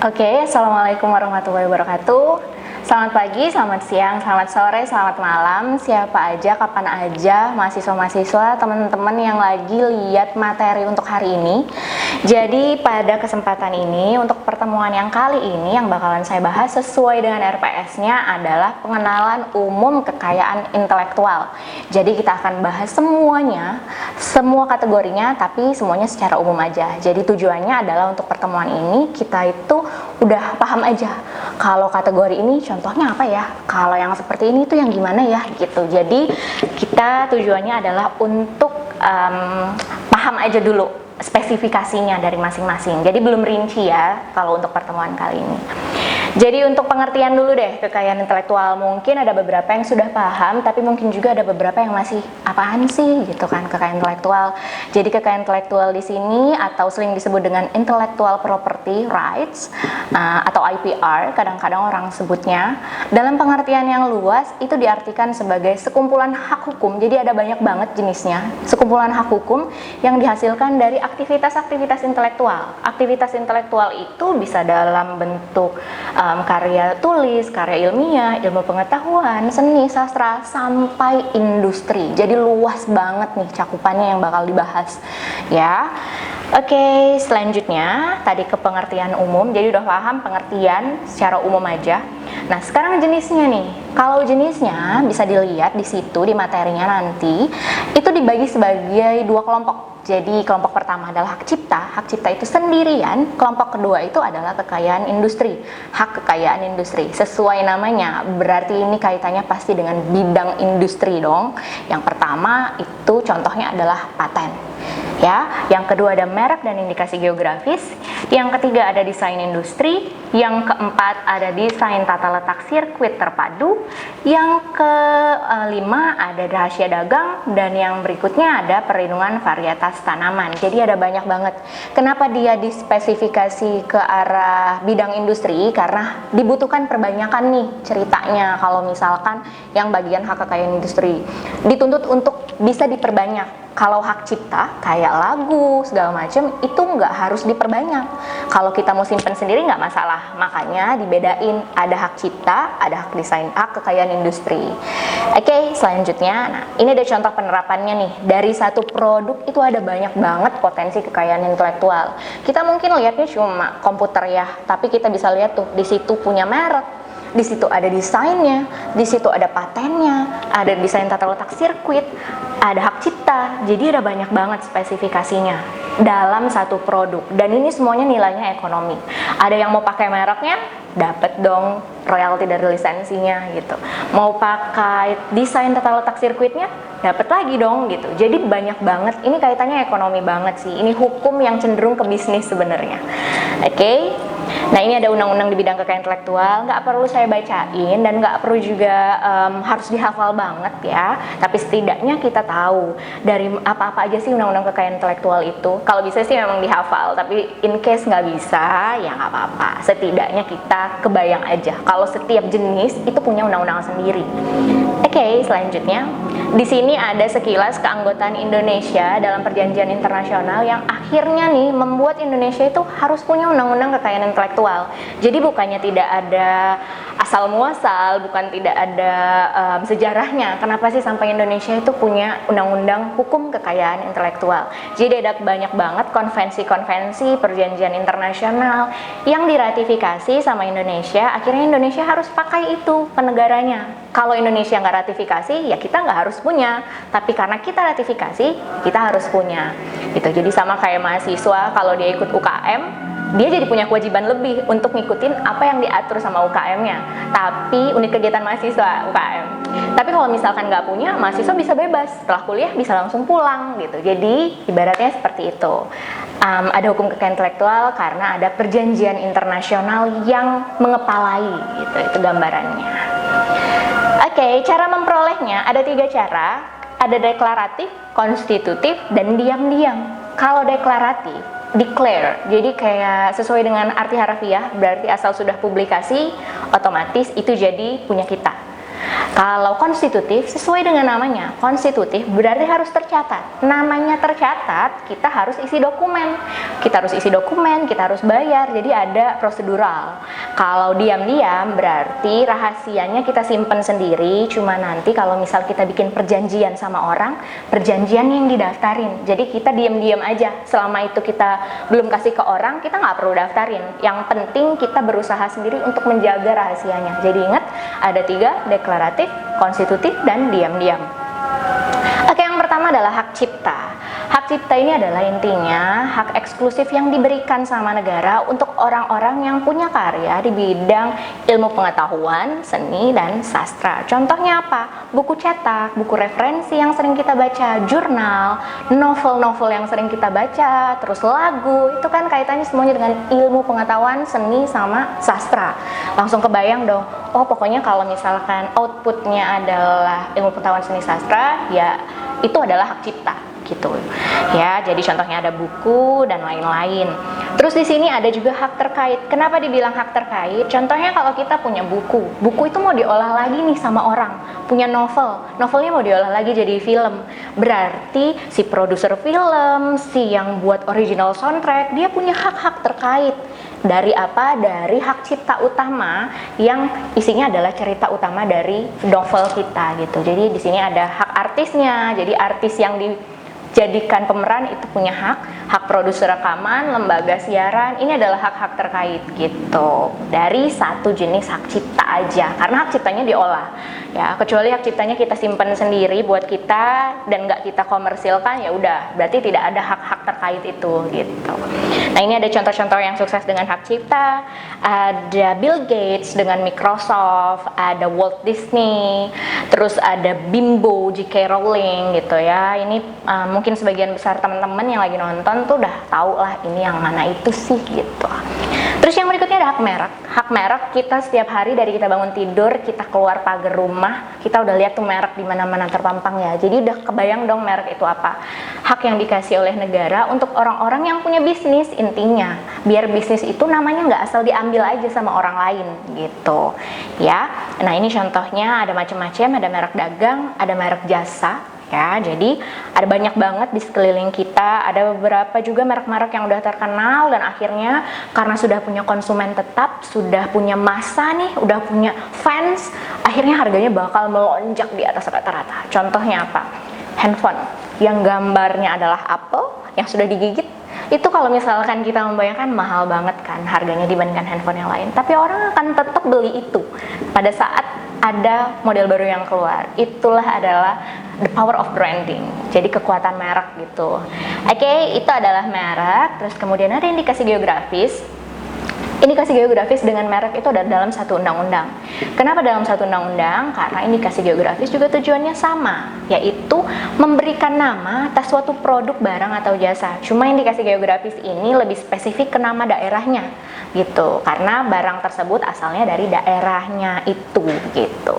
Oke, Assalamualaikum warahmatullahi wabarakatuh. Selamat pagi, selamat siang, selamat sore, selamat malam. Siapa aja, kapan aja, mahasiswa-mahasiswa, teman-teman yang lagi lihat materi untuk hari ini. Jadi pada kesempatan ini, untuk pertemuan yang kali ini, yang bakalan saya bahas sesuai dengan RPS-nya adalah pengenalan umum kekayaan intelektual. Jadi kita akan bahas semuanya, semua kategorinya, tapi semuanya secara umum aja. Jadi tujuannya adalah untuk pertemuan ini, kita itu udah paham aja kalau kategori ini contohnya apa ya, kalau yang seperti ini tuh yang gimana ya gitu. Jadi kita tujuannya adalah untuk paham aja dulu spesifikasinya dari masing-masing. Jadi belum rinci ya kalau untuk pertemuan kali ini. Jadi untuk pengertian dulu deh kekayaan intelektual, mungkin ada beberapa yang sudah paham, tapi mungkin juga ada beberapa yang masih apaan sih gitu kan kekayaan intelektual. Jadi kekayaan intelektual di sini atau sering disebut dengan intellectual property rights atau IPR, kadang-kadang orang sebutnya. Dalam pengertian yang luas itu diartikan sebagai sekumpulan hak hukum. Jadi ada banyak banget jenisnya. Sekumpulan hak hukum yang dihasilkan dari aktivitas-aktivitas intelektual. Aktivitas intelektual itu bisa dalam bentuk karya tulis, karya ilmiah, ilmu pengetahuan, seni, sastra, sampai industri. Jadi luas banget nih cakupannya yang bakal dibahas ya. Oke, selanjutnya tadi ke pengertian umum. Jadi udah paham pengertian secara umum aja. Nah, sekarang jenisnya nih. Kalau jenisnya bisa dilihat di situ di materinya nanti, itu dibagi sebagai dua kelompok. Jadi kelompok pertama adalah hak cipta. Hak cipta itu sendirian. Kelompok kedua itu adalah kekayaan industri. Hak kekayaan industri. Sesuai namanya, berarti ini kaitannya pasti dengan bidang industri dong. Yang pertama itu contohnya adalah paten. Ya, yang kedua ada merek dan indikasi geografis. Yang ketiga ada desain industri. Yang keempat ada desain tata letak sirkuit terpadu. Yang kelima ada rahasia dagang, dan yang berikutnya ada perlindungan varietas tanaman. Jadi ada banyak banget. Kenapa dia dispesifikasi ke arah bidang industri? Karena dibutuhkan perbanyakan nih ceritanya. Kalau misalkan yang bagian hak kekayaan industri dituntut untuk bisa diperbanyak. Kalau hak cipta kayak lagu segala macam itu nggak harus diperbanyak. Kalau kita mau simpen sendiri nggak masalah. Makanya dibedain, ada hak cipta, ada hak desain, hak kekayaan industri. Oke, selanjutnya, nah ini ada contoh penerapannya nih. Dari satu produk itu ada banyak banget potensi kekayaan intelektual. Kita mungkin lihatnya cuma komputer ya, tapi kita bisa lihat tuh di situ punya merek. Di situ ada desainnya, di situ ada patennya, ada desain tata letak sirkuit, ada hak cipta. Jadi ada banyak banget spesifikasinya dalam satu produk. Dan ini semuanya nilainya ekonomi. Ada yang mau pakai mereknya, dapat dong royalti dari lisensinya gitu. Mau pakai desain tata letak sirkuitnya, dapat lagi dong gitu. Jadi banyak banget. Ini kaitannya ekonomi banget sih. Ini hukum yang cenderung ke bisnis sebenarnya. Oke. Nah, ini ada undang-undang di bidang kekayaan intelektual. Nggak perlu saya bacain dan nggak perlu juga harus dihafal banget ya. Tapi setidaknya kita tahu dari apa-apa aja sih undang-undang kekayaan intelektual itu. Kalau bisa sih memang dihafal, tapi in case nggak bisa ya nggak apa-apa. Setidaknya kita kebayang aja kalau setiap jenis itu punya undang-undang sendiri. Oke, selanjutnya di sini ada sekilas keanggotaan Indonesia dalam perjanjian internasional yang akhirnya nih membuat Indonesia itu harus punya undang-undang kekayaan intelektual. Jadi bukannya tidak ada asal muasal, bukan tidak ada sejarahnya. Kenapa sih sampai Indonesia itu punya undang-undang hukum kekayaan intelektual? Jadi ada banyak banget konvensi-konvensi perjanjian internasional yang diratifikasi sama Indonesia. Akhirnya Indonesia harus pakai itu ke negaranya. Kalau Indonesia nggak ratifikasi, ya kita nggak harus punya. Tapi karena kita ratifikasi, kita harus punya. Gitu. Jadi sama kayak mahasiswa, kalau dia ikut UKM, dia jadi punya kewajiban lebih untuk ngikutin apa yang diatur sama UKM-nya. Tapi unit kegiatan mahasiswa UKM. Tapi kalau misalkan nggak punya, mahasiswa bisa bebas. Setelah kuliah bisa langsung pulang gitu. Jadi ibaratnya seperti itu. Ada hukum kekayaan intelektual karena ada perjanjian internasional yang mengepalai gitu. Itu gambarannya. Oke, cara memperolehnya ada 3 cara. Ada deklaratif, konstitutif, dan diam-diam. Kalau deklaratif, declare, jadi kayak sesuai dengan arti harfiah, berarti asal sudah publikasi, otomatis itu jadi punya kita. Kalau konstitutif, sesuai dengan namanya, konstitutif berarti harus tercatat. Namanya tercatat, kita harus isi dokumen. Kita harus isi dokumen, kita harus bayar, jadi ada prosedural. Kalau diam-diam berarti rahasianya kita simpen sendiri, cuma nanti kalau misal kita bikin perjanjian sama orang, perjanjian yang didaftarin. Jadi kita diam-diam aja, selama itu kita belum kasih ke orang, kita nggak perlu daftarin. Yang penting kita berusaha sendiri untuk menjaga rahasianya. Jadi ingat, ada 3, deklaratif, konstitutif, dan diam-diam. Oke, yang pertama adalah hak cipta. Hak cipta ini adalah intinya hak eksklusif yang diberikan sama negara untuk orang-orang yang punya karya di bidang ilmu pengetahuan, seni, dan sastra. Contohnya apa? Buku cetak, buku referensi yang sering kita baca, jurnal, novel-novel yang sering kita baca, terus lagu, itu kan kaitannya semuanya dengan ilmu pengetahuan, seni, sama sastra. Langsung kebayang dong, oh pokoknya kalau misalkan outputnya adalah ilmu pengetahuan, seni, sastra, ya itu adalah hak cipta gitu ya. Jadi contohnya ada buku dan lain-lain. Terus di sini ada juga hak terkait. Kenapa dibilang hak terkait? Contohnya kalau kita punya buku itu mau diolah lagi nih sama orang. Punya novelnya mau diolah lagi jadi film. Berarti si produser film, si yang buat original soundtrack, dia punya hak-hak terkait. Dari apa? Dari hak cipta utama yang isinya adalah cerita utama dari novel kita gitu. Jadi di sini ada hak artisnya. Jadi artis yang dijadikan pemeran itu punya hak produser rekaman, lembaga siaran, ini adalah hak-hak terkait gitu. Dari satu jenis hak cipta aja, karena hak ciptanya diolah. Ya, kecuali hak ciptanya kita simpan sendiri buat kita dan nggak kita komersilkan, ya udah, berarti tidak ada hak-hak terkait itu gitu. Nah, ini ada contoh-contoh yang sukses dengan hak cipta. Ada Bill Gates dengan Microsoft, ada Walt Disney, terus ada Bimbo, J.K. Rowling gitu ya. Ini mungkin sebagian besar teman-teman yang lagi nonton tuh udah tahu lah ini yang mana itu sih gitu. Terus yang berikutnya ada hak merek. Hak merek kita setiap hari dari kita bangun tidur, kita keluar pagar rumah, kita udah lihat tuh merek di mana-mana terpampang ya. Jadi udah kebayang dong merek itu apa. Hak yang dikasih oleh negara untuk orang-orang yang punya bisnis intinya. Biar bisnis itu namanya nggak asal diambil aja sama orang lain gitu. Ya. Nah, ini contohnya ada macam-macam, ada merek dagang, ada merek jasa. Ya, jadi ada banyak banget di sekeliling kita. Ada beberapa juga merek-merek yang udah terkenal dan akhirnya karena sudah punya konsumen tetap, sudah punya massa nih, udah punya fans, akhirnya harganya bakal melonjak di atas rata-rata. Contohnya apa? Handphone yang gambarnya adalah apel yang sudah digigit. Itu kalau misalkan kita membayangkan mahal banget kan harganya dibandingkan handphone yang lain. Tapi orang akan tetap beli itu pada saat ada model baru yang keluar. Itulah adalah the power of branding. Jadi kekuatan merek gitu. Oke, itu adalah merek. Terus kemudian ada indikasi geografis. Indikasi geografis dengan merek itu ada dalam satu undang-undang. Kenapa dalam satu undang-undang? Karena indikasi geografis juga tujuannya sama, yaitu memberikan nama atas suatu produk, barang, atau jasa. Cuma indikasi geografis ini lebih spesifik ke nama daerahnya, gitu. Karena barang tersebut asalnya dari daerahnya itu, gitu.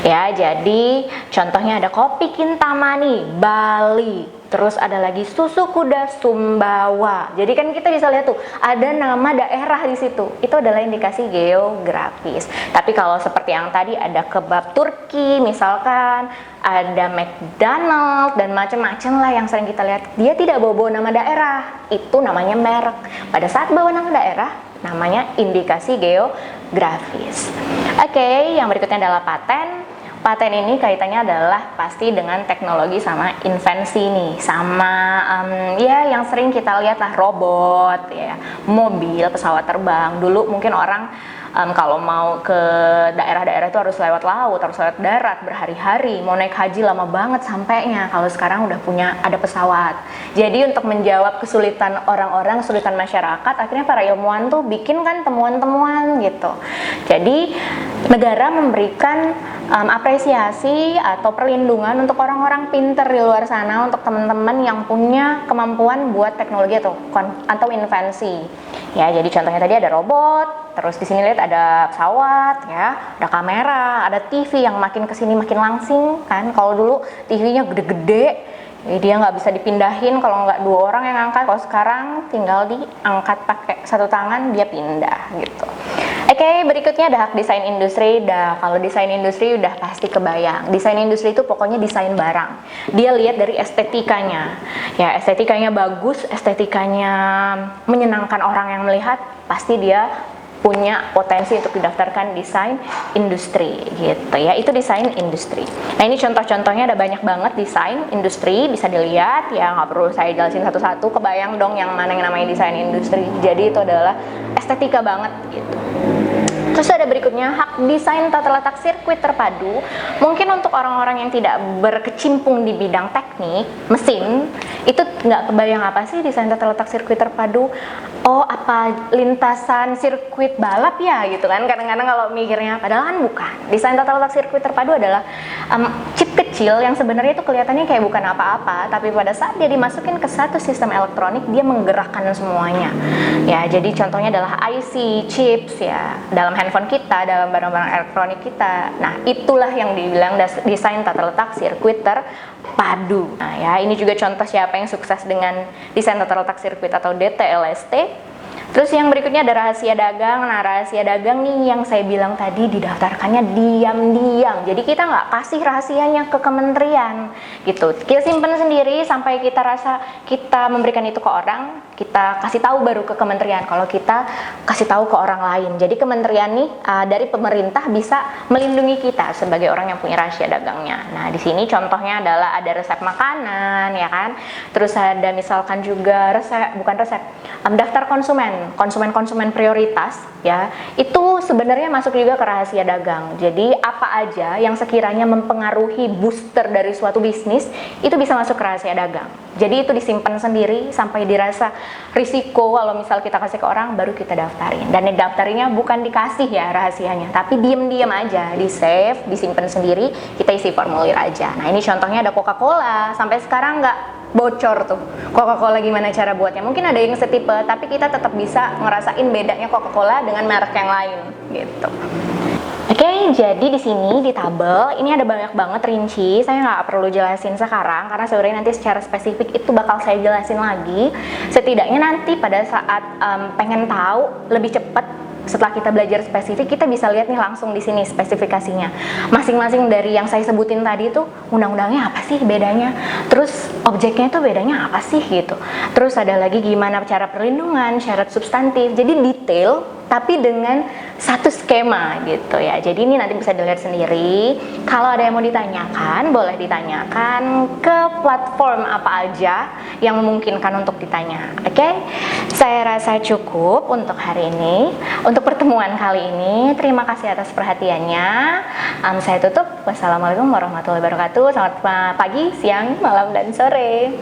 Ya, jadi contohnya ada kopi Kintamani, Bali. Terus ada lagi susu kuda Sumbawa. Jadi kan kita bisa lihat tuh ada nama daerah di situ. Itu adalah indikasi geografis. Tapi kalau seperti yang tadi ada kebab Turki misalkan, ada McDonald dan macam-macam lah yang sering kita lihat. Dia tidak bawa nama daerah. Itu namanya merek. Pada saat bawa nama daerah namanya indikasi geografis. Oke, yang berikutnya adalah paten. Paten ini kaitannya adalah pasti dengan teknologi sama invensi nih, sama ya yang sering kita lihat lah, robot ya, mobil, pesawat terbang. Dulu mungkin orang kalau mau ke daerah-daerah itu harus lewat laut, harus lewat darat berhari-hari, mau naik haji lama banget sampainya. Kalau sekarang udah ada pesawat. Jadi untuk menjawab kesulitan orang-orang, kesulitan masyarakat, akhirnya para ilmuwan tuh bikin kan temuan-temuan gitu. Jadi negara memberikan apresiasi atau perlindungan untuk orang-orang pinter di luar sana, untuk teman-teman yang punya kemampuan buat teknologi atau invensi. Ya, jadi contohnya tadi ada robot, terus di sini lihat ada pesawat, ya, ada kamera, ada TV yang makin kesini makin langsing kan. Kalau dulu TV-nya gede-gede, dia nggak bisa dipindahin kalau nggak 2 orang yang angkat. Kalau sekarang tinggal diangkat pakai 1 tangan, dia pindah gitu. Oke, berikutnya ada hak desain industri. Kalau desain industri udah pasti kebayang. Desain industri itu pokoknya desain barang. Dia lihat dari estetikanya. Ya, estetikanya bagus, estetikanya menyenangkan orang yang melihat, pasti dia punya potensi untuk didaftarkan desain industri gitu ya. Itu desain industri. Nah, ini contoh-contohnya ada banyak banget desain industri, bisa dilihat ya, nggak perlu saya jelasin satu-satu, kebayang dong yang mana yang namanya desain industri. Jadi itu adalah estetika banget gitu. Terus ada berikutnya hak desain tata letak sirkuit terpadu. Mungkin untuk orang-orang yang tidak berkecimpung di bidang teknik mesin, itu nggak kebayang apa sih desain tata letak sirkuit terpadu. Oh, apa lintasan sirkuit balap ya gitu kan, kadang-kadang kalau mikirnya, padahal kan bukan. Desain tata letak sirkuit terpadu adalah chip kecil yang sebenarnya itu kelihatannya kayak bukan apa-apa, tapi pada saat dia dimasukin ke satu sistem elektronik, dia menggerakkan semuanya ya. Jadi contohnya adalah IC, chips ya, dalam handphone kita, dalam barang-barang elektronik kita. Nah, itulah yang dibilang desain tata letak sirkuit terpadu. Nah ya, ini juga contoh siapa yang sukses dengan desain tata letak sirkuit atau DTLST. Terus yang berikutnya ada rahasia dagang. Nah, rahasia dagang nih yang saya bilang tadi, didaftarkannya diam-diam. Jadi kita nggak kasih rahasianya ke kementerian gitu. Kita simpan sendiri sampai kita rasa kita memberikan itu ke orang, kita kasih tahu baru ke kementerian kalau kita kasih tahu ke orang lain. Jadi kementerian nih dari pemerintah bisa melindungi kita sebagai orang yang punya rahasia dagangnya. Nah, di sini contohnya adalah ada resep makanan ya kan. Terus ada misalkan juga daftar konsumen prioritas ya. Itu sebenarnya masuk juga ke rahasia dagang. Jadi apa aja yang sekiranya mempengaruhi booster dari suatu bisnis itu bisa masuk ke rahasia dagang. Jadi itu disimpan sendiri sampai dirasa risiko kalau misal kita kasih ke orang, baru kita daftarin. Dan daftarinnya bukan dikasih ya rahasianya, tapi diem-diem aja, di save, disimpan sendiri, kita isi formulir aja. Nah, ini contohnya ada Coca-Cola, sampai sekarang nggak bocor tuh Coca-Cola gimana cara buatnya. Mungkin ada yang setipe, tapi kita tetap bisa ngerasain bedanya Coca-Cola dengan merek yang lain gitu. Oke, jadi di sini di tabel ini ada banyak banget rinci. Saya nggak perlu jelasin sekarang karena sebenarnya nanti secara spesifik itu bakal saya jelasin lagi. Setidaknya nanti pada saat pengen tahu lebih cepat, setelah kita belajar spesifik, kita bisa lihat nih langsung di sini spesifikasinya. Masing-masing dari yang saya sebutin tadi tuh undang-undangnya apa sih bedanya? Terus objeknya itu bedanya apa sih gitu. Terus ada lagi gimana cara perlindungan, syarat substantif. Jadi detail tapi dengan satu skema gitu ya. Jadi ini nanti bisa dilihat sendiri. Kalau ada yang mau ditanyakan, boleh ditanyakan ke platform apa aja yang memungkinkan untuk ditanya. Oke? Saya rasa cukup untuk hari ini. Untuk pertemuan kali ini, terima kasih atas perhatiannya. Saya tutup. Wassalamualaikum warahmatullahi wabarakatuh. Selamat pagi, siang, malam, dan sore.